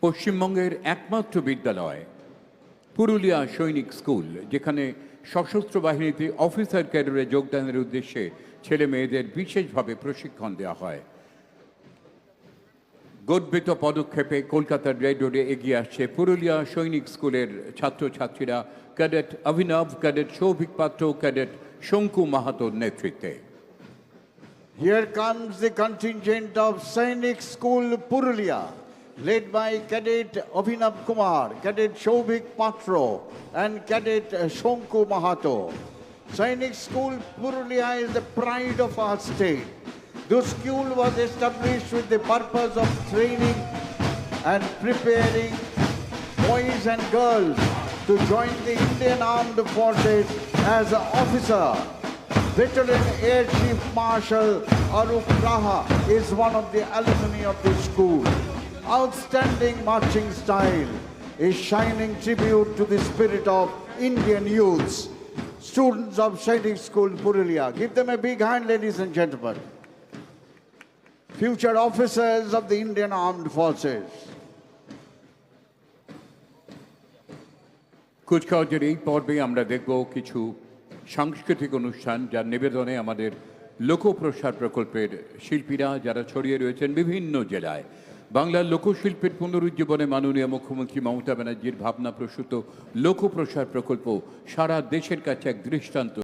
পশ্চিমবঙ্গের একমাত্র বিদ্যালয় পুরুলিয়া সৈনিক স্কুল, যেখানে সশস্ত্র বাহিনীতে অফিসার ক্যাডারে যোগদানের উদ্দেশ্যে ছেলে মেয়েদের বিশেষভাবে প্রশিক্ষণ দেওয়া হয়। গর্বিত পদক্ষেপে কলকাতার রেড রোডে এগিয়ে আসছে পুরুলিয়া সৈনিক স্কুলের ছাত্রছাত্রীরা ক্যাডেট অভিনব, ক্যাডেট সৌভিক পাত্র, ক্যাডেট শঙ্কু মাহাতোর নেতৃত্বে। Here comes the contingent of Sainik School Purulia, led by Cadet Abhinav Kumar, Cadet Shobhik Patro, and Cadet Shonku Mahato. Sainik School Purulia is the pride of our state. The school was established with the purpose of training and preparing boys and girls to join the Indian Armed Forces as an officer. Veteran Air Chief Marshal Arup Raha is one of the alumni of the school. Outstanding marching style, a shining tribute to the spirit of Indian youths. Students of Sainik School Purulia, give them a big hand, ladies and gentlemen. Future officers of the Indian Armed Forces. কুচকাওয়াজের এই পর্বে আমরা দেখব কিছু সাংস্কৃতিক অনুষ্ঠান, যার নিবেদনে আমাদের লোকপ্রসার প্রকল্পের শিল্পীরা যারা ছড়িয়ে রয়েছেন বিভিন্ন জেলায়। বাংলার লোকশিল্পের পুনরুজ্জীবনে মাননীয় মুখ্যমন্ত্রী মমতা ব্যানার্জির ভাবনা প্রসূত লোকপ্রসার প্রকল্প সারা দেশের কাছে এক দৃষ্টান্ত।